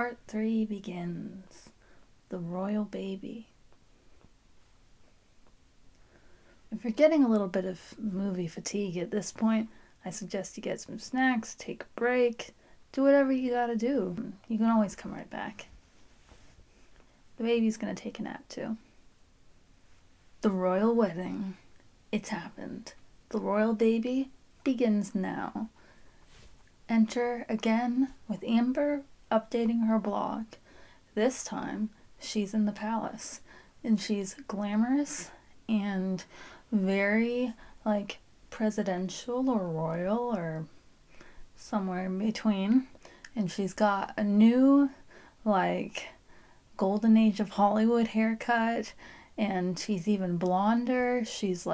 Part 3 begins. The royal baby. If you're getting a little bit of movie fatigue at this point, I suggest you get some snacks, take a break, do whatever you gotta do. You can always come right back. The baby's gonna take a nap too. The royal wedding. It's happened. The royal baby begins now. Enter again with Amber updating her blog. This time, she's in the palace, and she's glamorous and very, presidential or royal or somewhere in between. And she's got a new, golden age of Hollywood haircut, and she's even blonder. She's,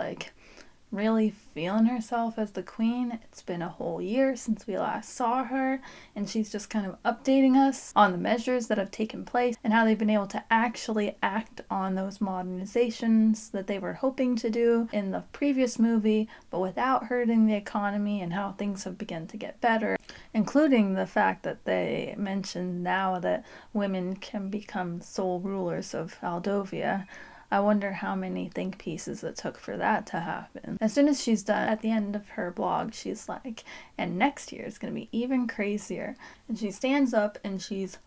really feeling herself as the queen. It's been a whole year since we last saw her, and she's just kind of updating us on the measures that have taken place and how they've been able to actually act on those modernizations that they were hoping to do in the previous movie, but without hurting the economy, and how things have begun to get better, including the fact that they mentioned now that women can become sole rulers of Aldovia. I wonder how many think pieces it took for that to happen. As soon as she's done, at the end of her blog, she's like, and next year is going to be even crazier. And she stands up and she's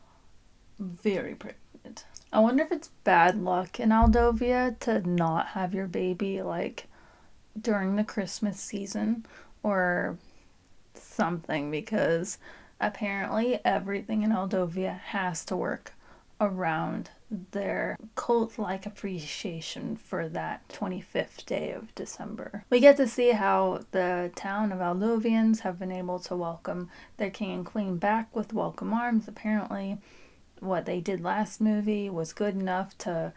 very pregnant. I wonder if it's bad luck in Aldovia to not have your baby, during the Christmas season or something, because apparently everything in Aldovia has to work around their cult-like appreciation for that 25th day of December. We get to see how the town of Aldovians have been able to welcome their king and queen back with welcome arms. Apparently, what they did last movie was good enough to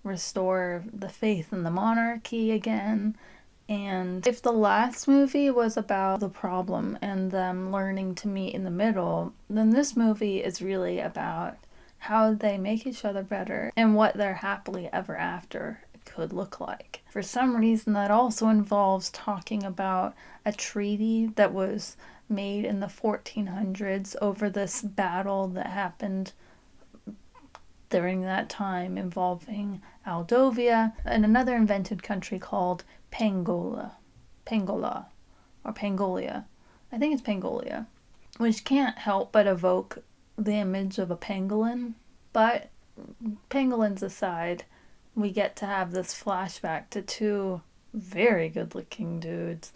restore the faith in the monarchy again. And if the last movie was about the problem and them learning to meet in the middle, then this movie is really about how they make each other better and what their happily ever after could look like. For some reason, that also involves talking about a treaty that was made in the 1400s over this battle that happened during that time involving Aldovia and another invented country called Pangola, or Pangolia. I think it's Pangolia, which can't help but evoke the image of a pangolin. But pangolins aside, we get to have this flashback to two very good looking dudes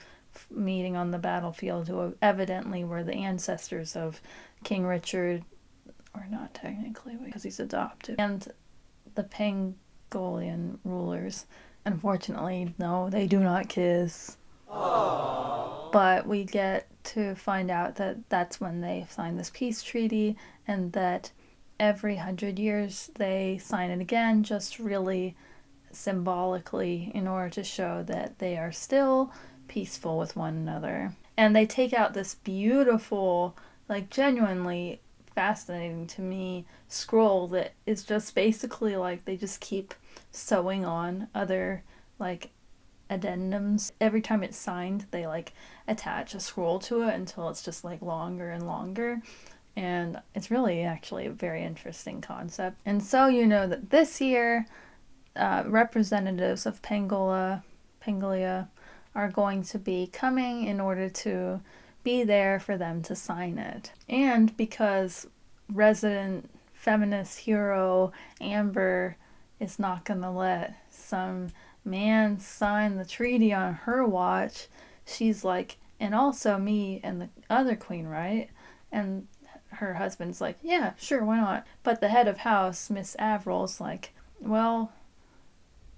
meeting on the battlefield who evidently were the ancestors of King Richard, or not technically because he's adopted, and the Pangolian rulers. Unfortunately, no, they do not kiss. Aww. But we get to find out that that's when they signed this peace treaty, and that every 100 years they sign it again, just really symbolically in order to show that they are still peaceful with one another. And they take out this beautiful, genuinely fascinating to me scroll that is just basically they just keep sewing on other addendums. Every time it's signed, they attach a scroll to it until it's just longer and longer. And it's really actually a very interesting concept. And so you know that this year, representatives of Pangolia are going to be coming in order to be there for them to sign it. And because resident feminist hero Amber is not going to let some man sign the treaty on her watch, she's like, and also me and the other queen, right? And her husband's like, yeah, sure, why not? But the head of house, Miss Averil's like, well,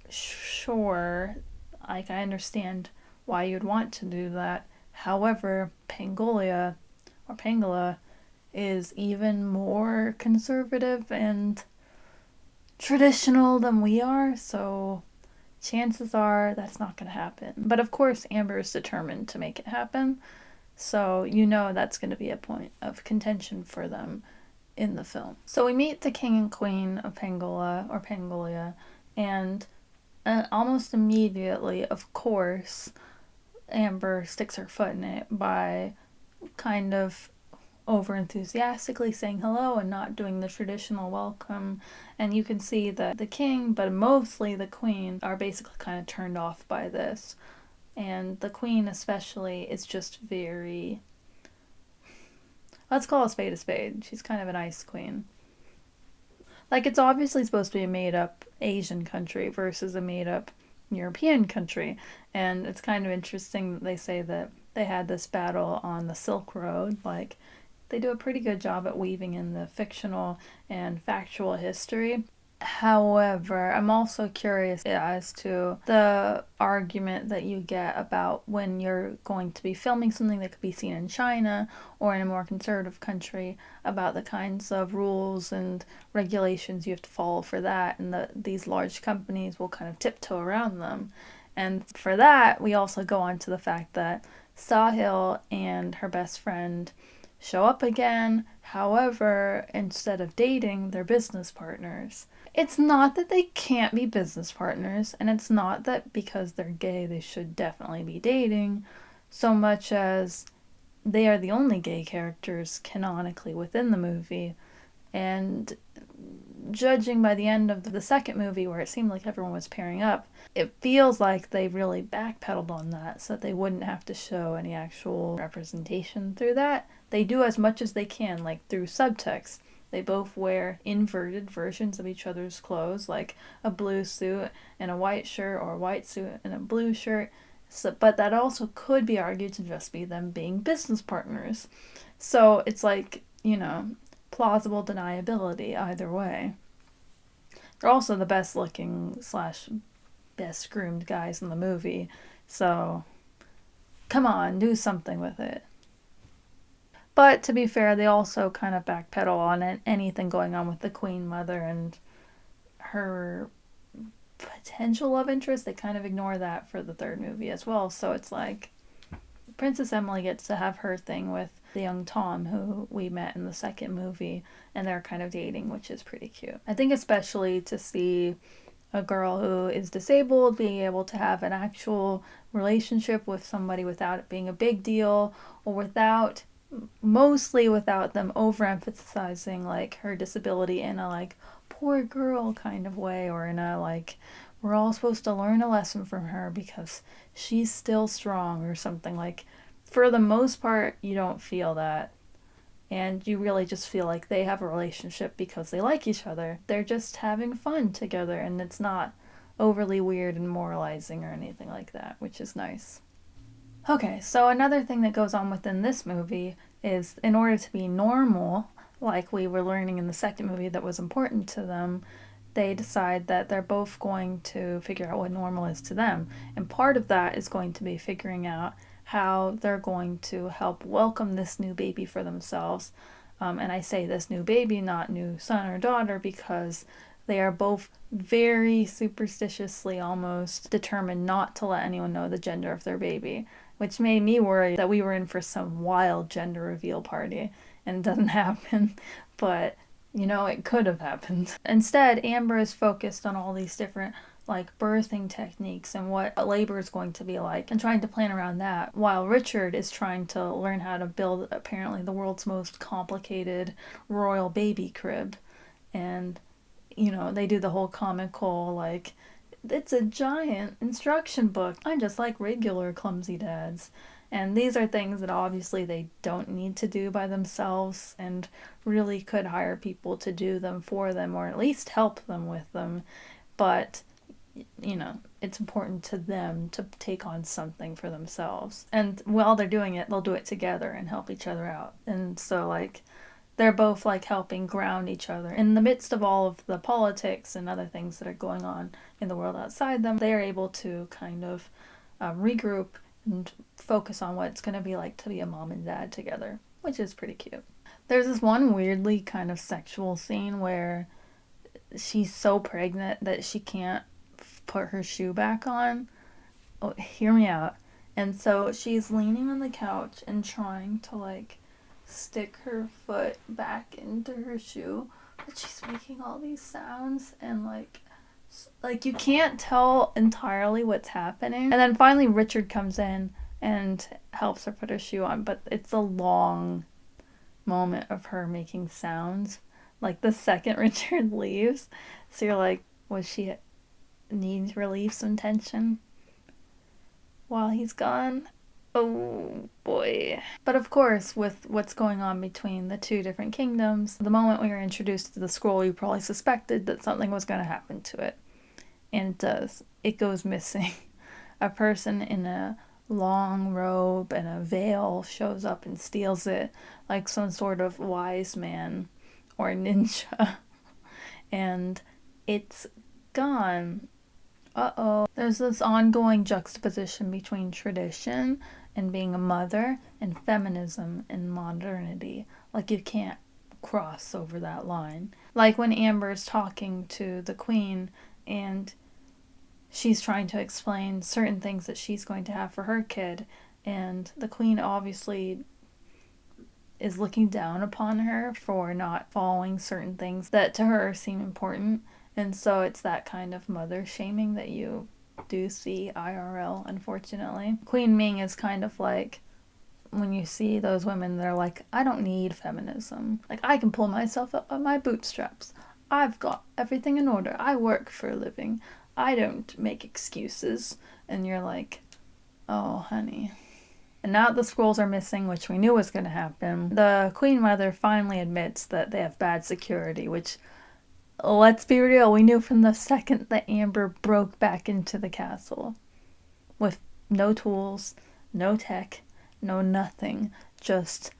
sure, I understand why you'd want to do that. However, Pangola is even more conservative and traditional than we are, so chances are that's not going to happen. But of course, Amber is determined to make it happen. So you know that's going to be a point of contention for them in the film. So we meet the king and queen of Pangolia, and almost immediately, of course, Amber sticks her foot in it by kind of over enthusiastically saying hello and not doing the traditional welcome. And you can see that the king, but mostly the queen, are basically kind of turned off by this. And the queen especially is just very, let's call a spade a spade. She's kind of an ice queen. Like, it's obviously supposed to be a made up Asian country versus a made up European country. And it's kind of interesting that they say that they had this battle on the Silk Road. Like, they do a pretty good job at weaving in the fictional and factual history. However, I'm also curious as to the argument that you get about when you're going to be filming something that could be seen in China or in a more conservative country, about the kinds of rules and regulations you have to follow for that, and these large companies will kind of tiptoe around them. And for that, we also go on to the fact that Sahil and her best friend show up again. However, instead of dating, they're business partners. It's not that they can't be business partners, and it's not that because they're gay they should definitely be dating, so much as they are the only gay characters canonically within the movie. And judging by the end of the second movie, where it seemed like everyone was pairing up, it feels like they really backpedaled on that so that they wouldn't have to show any actual representation through that. They do as much as they can, like through subtext. They both wear inverted versions of each other's clothes, like a blue suit and a white shirt, or a white suit and a blue shirt. So, but that also could be argued to just be them being business partners. So it's like, plausible deniability either way. They're also the best looking / best groomed guys in the movie. So come on, do something with it. But to be fair, they also kind of backpedal on anything going on with the Queen Mother and her potential love interest. They kind of ignore that for the third movie as well. So it's like Princess Emily gets to have her thing with the young Tom, who we met in the second movie, and they're kind of dating, which is pretty cute. I think especially to see a girl who is disabled being able to have an actual relationship with somebody without it being a big deal, or mostly without them overemphasizing like her disability in a like poor girl kind of way, or in a like we're all supposed to learn a lesson from her because she's still strong or something. Like, for the most part, you don't feel that. And you really just feel like they have a relationship because they like each other. They're just having fun together, and it's not overly weird and moralizing or anything like that, which is nice. Okay, so another thing that goes on within this movie is, in order to be normal, like we were learning in the second movie that was important to them, they decide that they're both going to figure out what normal is to them. And part of that is going to be figuring out how they're going to help welcome this new baby for themselves. And I say this new baby, not new son or daughter, because they are both very superstitiously almost determined not to let anyone know the gender of their baby, which made me worry that we were in for some wild gender reveal party, and it doesn't happen. But it could have happened. Instead, Amber is focused on all these different like birthing techniques and what labor is going to be like, and trying to plan around that, while Richard is trying to learn how to build apparently the world's most complicated royal baby crib. And they do the whole comical like, it's a giant instruction book. I'm just like regular clumsy dads. And these are things that obviously they don't need to do by themselves, and really could hire people to do them for them, or at least help them with them. But, it's important to them to take on something for themselves. And while they're doing it, they'll do it together and help each other out. And so, like, they're both, like, helping ground each other. In the midst of all of the politics and other things that are going on in the world outside them, they're able to kind of regroup and focus on what it's going to be like to be a mom and dad together, which is pretty cute. There's this one weirdly kind of sexual scene where she's so pregnant that she can't put her shoe back on. Oh, hear me out. And so she's leaning on the couch and trying to like stick her foot back into her shoe, but she's making all these sounds, and like you can't tell entirely what's happening. And then finally Richard comes in and helps her put her shoe on, but it's a long moment of her making sounds, like the second Richard leaves. So you're like, was she need to relieve some tension while he's gone? Oh boy. But of course, with what's going on between the two different kingdoms, the moment we were introduced to the scroll, you probably suspected that something was going to happen to it. And it does. It goes missing. A person in a long robe and a veil shows up and steals it, like some sort of wise man or ninja. And it's gone. Uh-oh. There's this ongoing juxtaposition between tradition and being a mother and feminism and modernity. Like, you can't cross over that line. Like when Amber's talking to the queen and she's trying to explain certain things that she's going to have for her kid, and the queen obviously is looking down upon her for not following certain things that to her seem important. And so it's that kind of mother shaming that you do see IRL, unfortunately. Queen Ming is kind of like when you see those women, they're like, I don't need feminism. Like, I can pull myself up by my bootstraps. I've got everything in order. I work for a living. I don't make excuses. And you're like, oh, honey. And now that the scrolls are missing, which we knew was going to happen, the Queen Mother finally admits that they have bad security, which, let's be real, we knew from the second that Amber broke back into the castle. With no tools, no tech, no nothing. Just,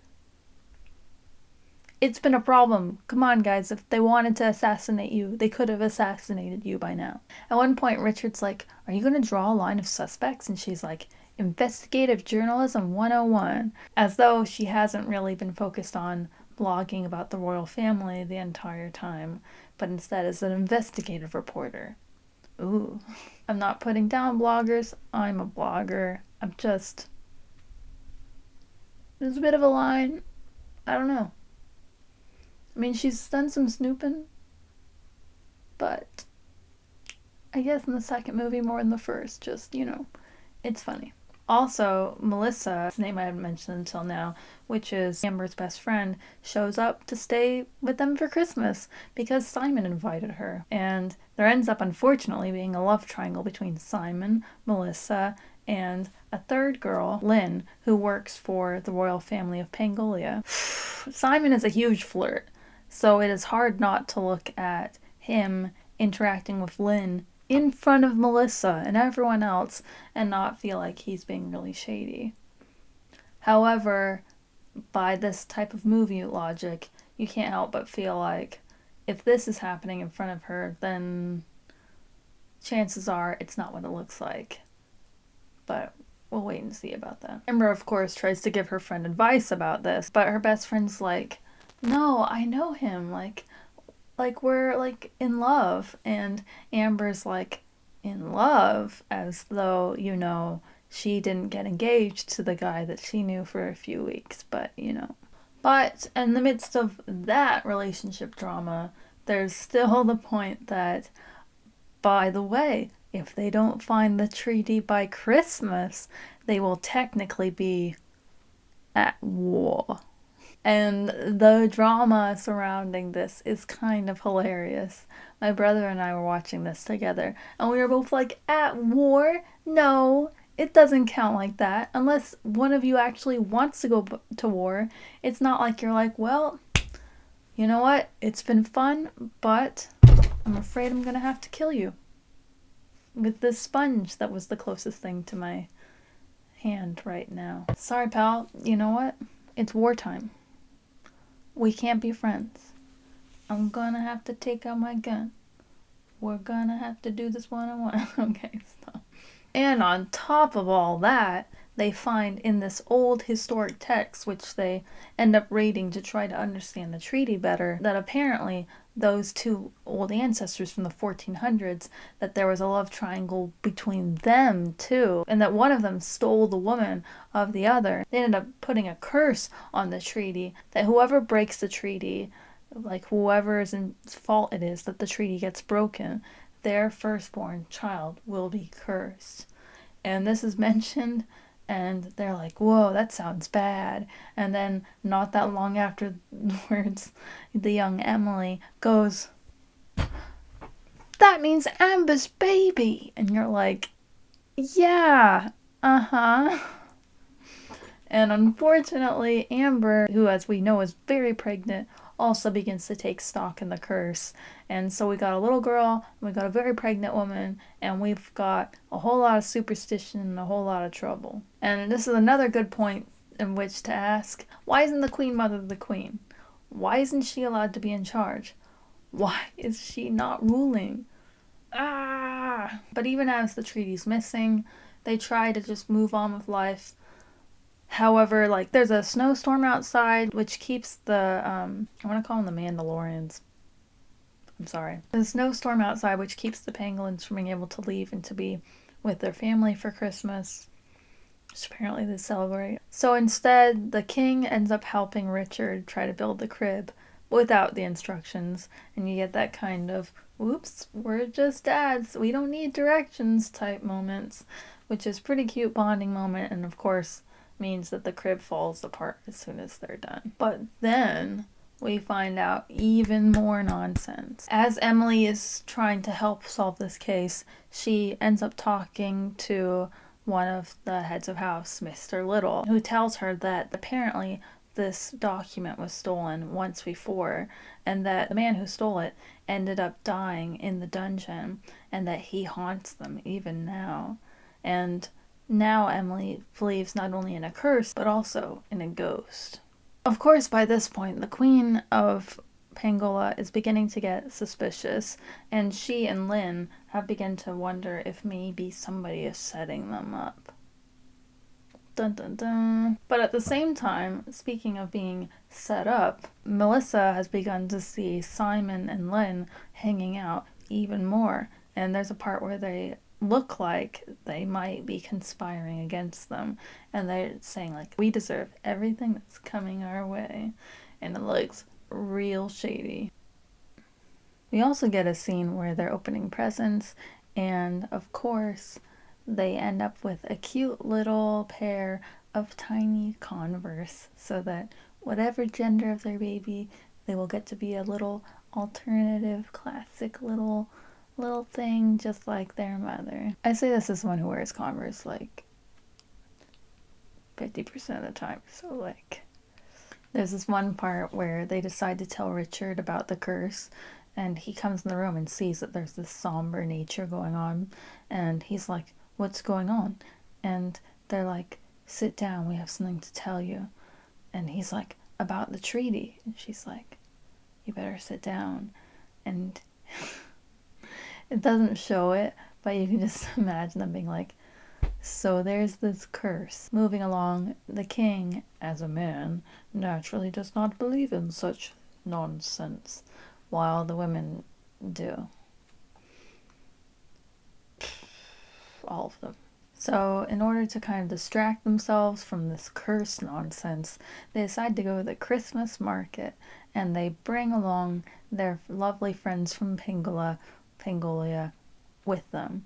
it's been a problem. Come on, guys. If they wanted to assassinate you, they could have assassinated you by now. At one point, Richard's like, are you going to draw a line of suspects? And she's like, Investigative Journalism 101. As though she hasn't really been focused on blogging about the royal family the entire time, but instead is an investigative reporter. Ooh. I'm not putting down bloggers. I'm a blogger. I'm just... There's a bit of a line. I don't know. I mean, she's done some snooping, but I guess in the second movie more than the first, just, it's funny. Also, Melissa, name I haven't mentioned until now, which is Amber's best friend, shows up to stay with them for Christmas because Simon invited her. And there ends up, unfortunately, being a love triangle between Simon, Melissa, and a third girl, Lynn, who works for the royal family of Pangolia. Simon is a huge flirt, so it is hard not to look at him interacting with Lynn in front of Melissa and everyone else and not feel like he's being really shady. However, by this type of movie logic, you can't help but feel like if this is happening in front of her, then chances are it's not what it looks like. But we'll wait and see about that. Amber, of course, tries to give her friend advice about this, but her best friend's like, no, I know him, like we're like in love. And Amber's like, in love? As though, she didn't get engaged to the guy that she knew for a few weeks, but But in the midst of that relationship drama, there's still the point that, by the way, if they don't find the treaty by Christmas, they will technically be at war. And the drama surrounding this is kind of hilarious. My brother and I were watching this together, and we were both like, at war? No, it doesn't count like that. Unless one of you actually wants to go to war, it's not like you're like, well, you know what? It's been fun, but I'm afraid I'm gonna have to kill you. With this sponge that was the closest thing to my hand right now. Sorry, pal. You know what? It's wartime. We can't be friends. I'm gonna have to take out my gun. We're gonna have to do this one-on-one. Okay, stop. And on top of all that, they find in this old historic text, which they end up reading to try to understand the treaty better, that apparently those two old ancestors from the 1400s, that there was a love triangle between them too, and that one of them stole the woman of the other. They ended up putting a curse on the treaty, that whoever breaks the treaty, like whoever's in fault it is that the treaty gets broken, their firstborn child will be cursed. And this is mentioned And they're like, whoa, that sounds bad. And then not that long afterwards, the young Emily goes, that means Amber's baby. And you're like, yeah, uh-huh. And unfortunately, Amber, who as we know is very pregnant, also begins to take stock in the curse. And so we got a little girl, we got a very pregnant woman, and we've got a whole lot of superstition and a whole lot of trouble. And this is another good point in which to ask, why isn't the Queen Mother the Queen? Why isn't she allowed to be in charge? Why is she not ruling? Ah! But even as the treaty's missing, they try to just move on with life. However, like, there's a snowstorm outside, which keeps the, I want to call them the Mandalorians. I'm sorry. There's a snowstorm outside, which keeps the pangolins from being able to leave and to be with their family for Christmas, which apparently they celebrate. So instead, the king ends up helping Richard try to build the crib without the instructions, and you get that kind of, whoops, we're just dads, we don't need directions type moments, which is pretty cute bonding moment, and of course means that the crib falls apart as soon as they're done. But then we find out even more nonsense. As Emily is trying to help solve this case, she ends up talking to one of the heads of house, Mr. Little, who tells her that apparently this document was stolen once before, and that the man who stole it ended up dying in the dungeon, and that he haunts them even now. And now Emily believes not only in a curse, but also in a ghost. Of course, by this point, the Queen of Pangola is beginning to get suspicious, and she and Lynn have begun to wonder if maybe somebody is setting them up. Dun dun dun. But at the same time, speaking of being set up, Melissa has begun to see Simon and Lynn hanging out even more, and there's a part where they look like they might be conspiring against them, and they're saying like, we deserve everything that's coming our way, and it looks real shady. We also get a scene where they're opening presents, and of course they end up with a cute little pair of tiny Converse, so that whatever gender of their baby, they will get to be a little alternative classic little thing just like their mother. I say this as one who wears Converse like 50% of the time. So like, there's this one part where they decide to tell Richard about the curse, and he comes in the room and sees that there's this somber nature going on, and he's like, what's going on? And they're like, sit down, we have something to tell you. And he's like, about the treaty. And she's like, you better sit down. And it doesn't show it, but you can just imagine them being like, so there's this curse. Moving along, the king, as a man, naturally does not believe in such nonsense, while the women do. All of them. So in order to kind of distract themselves from this curse nonsense, they decide to go to the Christmas market, and they bring along their lovely friends from Pangolia with them.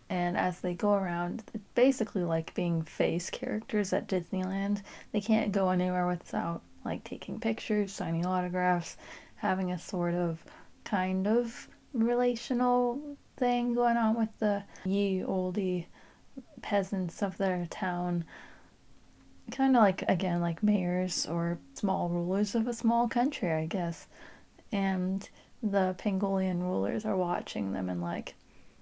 And as they go around, it's basically like being face characters at Disneyland. They can't go anywhere without like taking pictures, signing autographs, having a sort of kind of relational thing going on with the ye olde peasants of their town. Kind of like, again, like mayors or small rulers of a small country, I guess. And the Pangolian rulers are watching them and like,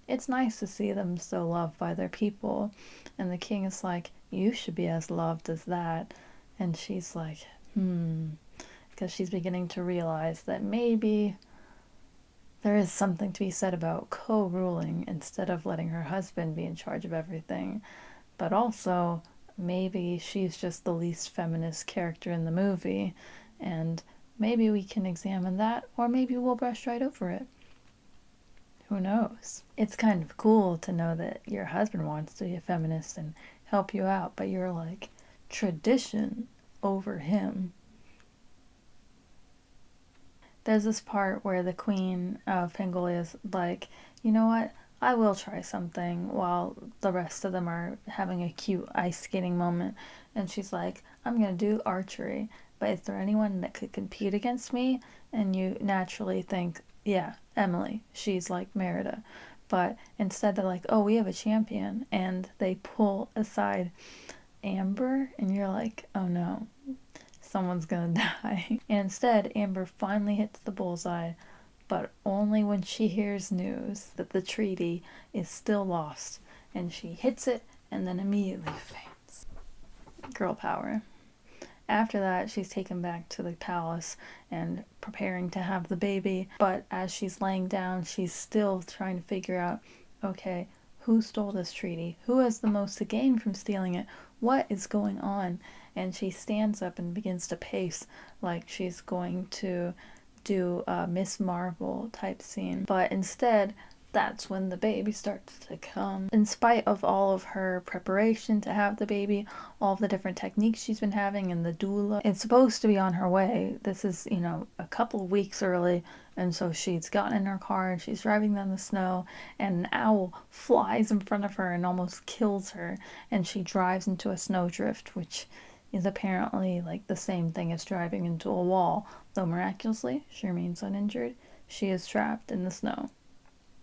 it's nice to see them so loved by their people. And the king is like, you should be as loved as that. And she's like, because she's beginning to realize that maybe there is something to be said about co-ruling instead of letting her husband be in charge of everything. But also, maybe she's just the least feminist character in the movie, and maybe we can examine that, or maybe we'll brush right over it. Who knows? It's kind of cool to know that your husband wants to be a feminist and help you out, but you're like, tradition over him. There's this part where the queen of Pangolia's like, you know what? I will try something, while the rest of them are having a cute ice skating moment. And she's like, I'm going to do archery, but is there anyone that could compete against me? And you naturally think, yeah, Emily. She's like Merida. But instead, they're like, oh, we have a champion. And they pull aside Amber, and you're like, oh no, someone's gonna die. And instead, Amber finally hits the bullseye, but only when she hears news that the treaty is still lost. And she hits it and then immediately faints. Girl power. After that, she's taken back to the palace and preparing to have the baby. But as she's laying down, she's still trying to figure out, okay, who stole this treaty? Who has the most to gain from stealing it? What is going on? And she stands up and begins to pace like she's going to do a Miss Marvel type scene. But instead, that's when the baby starts to come. In spite of all of her preparation to have the baby, all of the different techniques she's been having, and the doula, it's supposed to be on her way. This is, a couple of weeks early, and so she's gotten in her car and she's driving down the snow, and an owl flies in front of her and almost kills her, and she drives into a snowdrift, which is apparently like the same thing as driving into a wall, though miraculously she remains uninjured. She is trapped in the snow.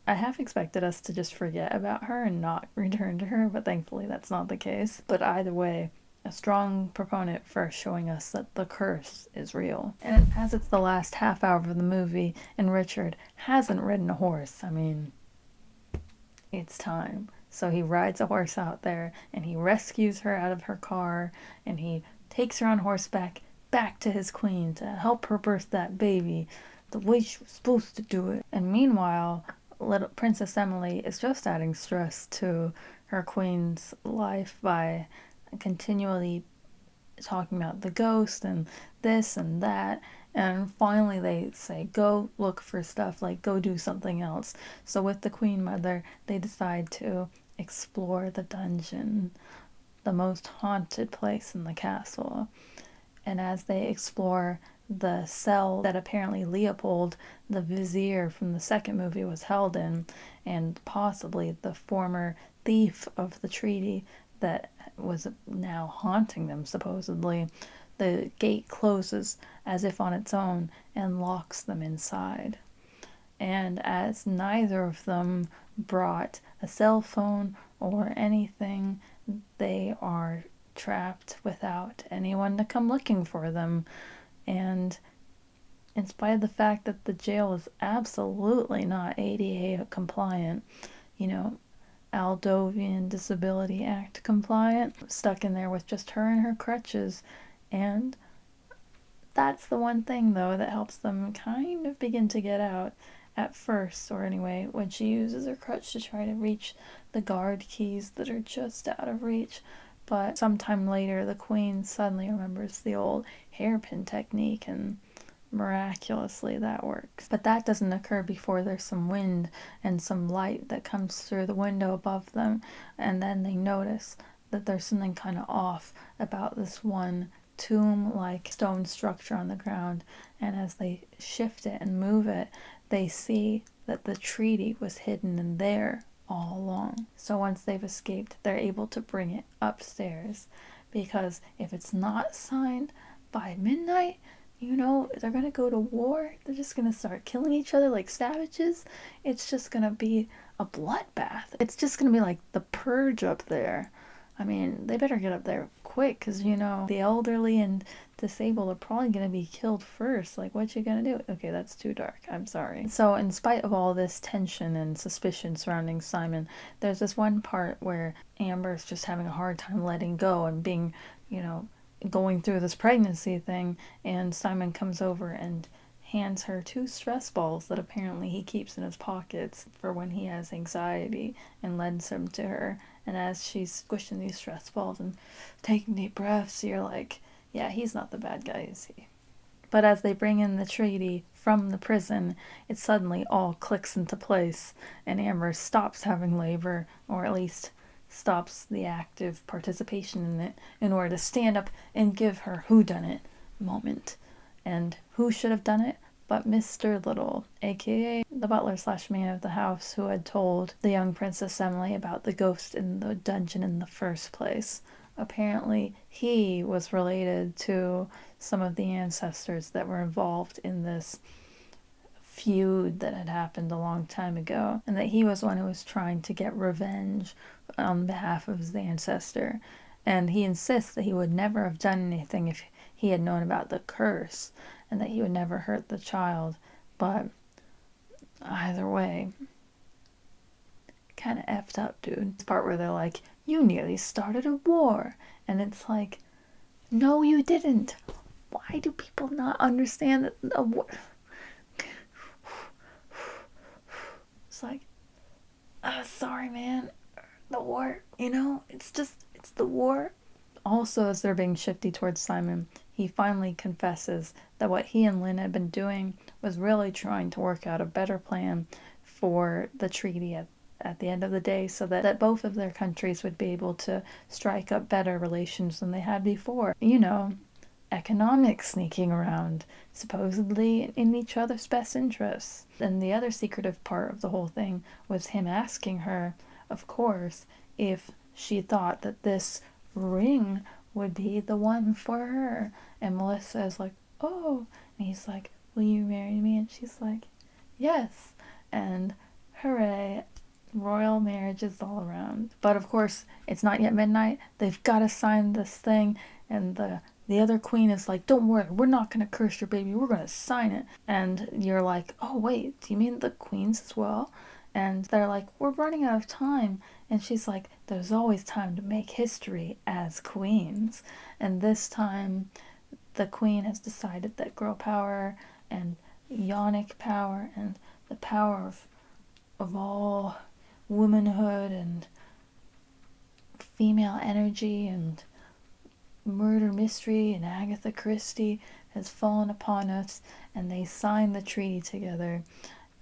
I half expected us to just forget about her and not return to her, but thankfully that's not the case. But either way, a strong proponent for showing us that the curse is real. And as it's the last half hour of the movie, and Richard hasn't ridden a horse, I mean, it's time. So he rides a horse out there and he rescues her out of her car and he takes her on horseback back to his queen to help her birth that baby the way she was supposed to do it. And meanwhile, little Princess Emily is just adding stress to her queen's life by continually talking about the ghost and this and that. And finally, they say, go look for stuff, like go do something else. So, with the Queen Mother, they decide to explore the dungeon, the most haunted place in the castle. And as they explore the cell that apparently Leopold, the vizier from the second movie, was held in, and possibly the former thief of the treaty that was now haunting them, supposedly, the gate closes as if on its own and locks them inside. And as neither of them brought a cell phone or anything, they are trapped without anyone to come looking for them. And in spite of the fact that the jail is absolutely not ADA compliant, Aldovian Disability Act compliant, stuck in there with just her and her crutches. And that's the one thing, though, that helps them kind of begin to get out at first, or anyway, when she uses her crutch to try to reach the guard keys that are just out of reach. But sometime later, the queen suddenly remembers the old hairpin technique, and miraculously that works. But that doesn't occur before there's some wind and some light that comes through the window above them, and then they notice that there's something kind of off about this one tomb-like stone structure on the ground, and as they shift it and move it, they see that the treaty was hidden in there all along. So once they've escaped, they're able to bring it upstairs, because if it's not signed by midnight, they're gonna go to war. They're just gonna start killing each other like savages. It's just gonna be a bloodbath. It's just gonna be like the purge up there. I mean, they better get up there quick, because, the elderly and disabled are probably going to be killed first. Like, what you gonna do? Okay, that's too dark. I'm sorry. So, in spite of all this tension and suspicion surrounding Simon, there's this one part where Amber's just having a hard time letting go and being, going through this pregnancy thing, and Simon comes over and hands her 2 stress balls that apparently he keeps in his pockets for when he has anxiety, and lends them to her. And as she's squishing these stress balls and taking deep breaths, you're like, yeah, he's not the bad guy, is he? But as they bring in the treaty from the prison, it suddenly all clicks into place, and Amber stops having labor, or at least stops the active participation in it, in order to stand up and give her whodunit moment. And who should have done it but Mr. Little, aka the butler slash man of the house who had told the young Princess Emily about the ghost in the dungeon in the first place. Apparently, he was related to some of the ancestors that were involved in this feud that had happened a long time ago, and that he was one who was trying to get revenge on behalf of his ancestor. And he insists that he would never have done anything if he had known about the curse, and that he would never hurt the child. But either way, kind of effed up, dude. This part where they're like, you nearly started a war. And it's like, no, you didn't. Why do people not understand that a war... It's like, sorry, man. The war, it's the war. Also, as they're being shifty towards Simon, he finally confesses that what he and Lynn had been doing was really trying to work out a better plan for the treaty at the end of the day, so that both of their countries would be able to strike up better relations than they had before. Economics sneaking around, supposedly in each other's best interests. And the other secretive part of the whole thing was him asking her, of course, if she thought that this ring would be the one for her. And Melissa is like, oh. And he's like, will you marry me? And she's like, yes. And hooray, royal marriages all around. But of course, it's not yet midnight. They've got to sign this thing. And the other queen is like, don't worry, we're not going to curse your baby. We're going to sign it. And you're like, oh, wait, do you mean the queens as well? And they're like, we're running out of time. And she's like, there's always time to make history as queens. And this time, the queen has decided that girl power and yonic power and the power of all womanhood and female energy and murder mystery and Agatha Christie has fallen upon us, and they sign the treaty together,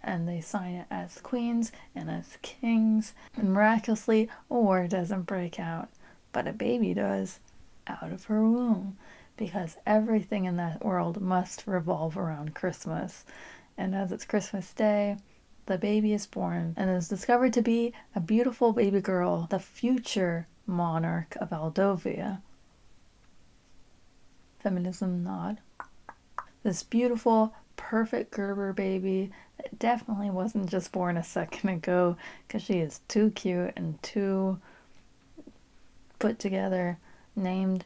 and they sign it as queens and as kings, and miraculously a war doesn't break out, but a baby does out of her womb, because everything in that world must revolve around Christmas. And as it's Christmas Day, the baby is born and is discovered to be a beautiful baby girl, the future monarch of Aldovia. Feminism nod. This beautiful, perfect Gerber baby that definitely wasn't just born a second ago, because she is too cute and too put together, named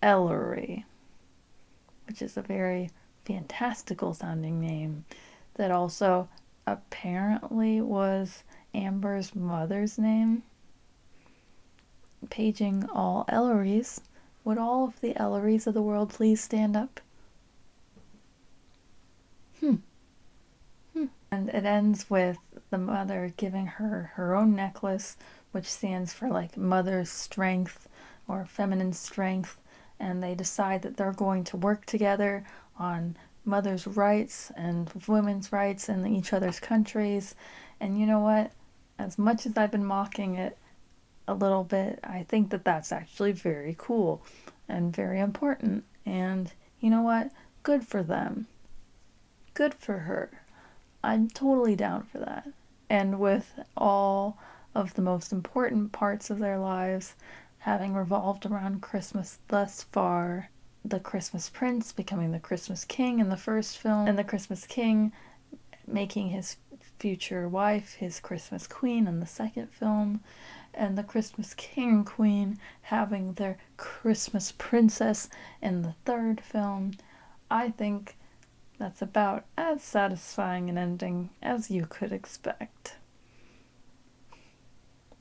Ellery, which is a very fantastical sounding name that also apparently was Amber's mother's name. Paging all Ellerys. Would all of the Ellerys of the world please stand up? And it ends with the mother giving her own necklace, which stands for like mother's strength or feminine strength. And they decide that they're going to work together on mother's rights and women's rights in each other's countries. And you know what? As much as I've been mocking it a little bit, I think that that's actually very cool and very important. And you know what? Good for them. Good for her. I'm totally down for that. And with all of the most important parts of their lives having revolved around Christmas thus far, the Christmas Prince becoming the Christmas King in the first film, and the Christmas King making his future wife his Christmas Queen in the second film, and the Christmas King and Queen having their Christmas Princess in the third film, I think that's about as satisfying an ending as you could expect.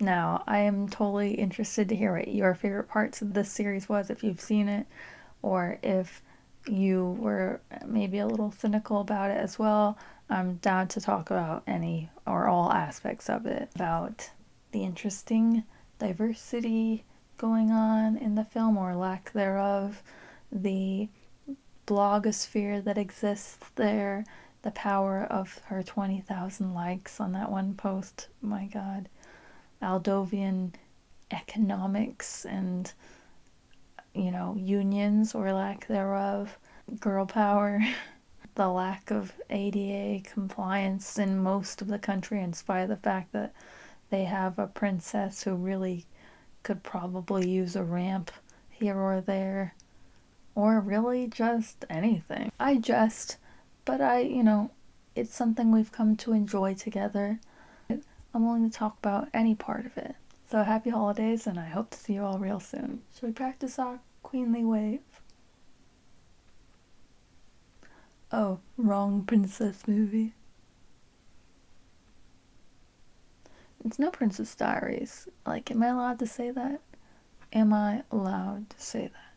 Now, I am totally interested to hear what your favorite parts of this series was, if you've seen it, or if you were maybe a little cynical about it as well. I'm down to talk about any or all aspects of it, about the interesting diversity going on in the film, or lack thereof, the blogosphere that exists there, the power of her 20,000 likes on that one post. My God. Aldovian economics and, unions or lack thereof, girl power, the lack of ADA compliance in most of the country, in spite of the fact that they have a princess who really could probably use a ramp here or there, or really just anything. I jest, but it's something we've come to enjoy together. I'm willing to talk about any part of it. So happy holidays, and I hope to see you all real soon. Should we practice our queenly wave? Oh, wrong princess movie. It's no Princess Diaries. Like, am I allowed to say that? Am I allowed to say that?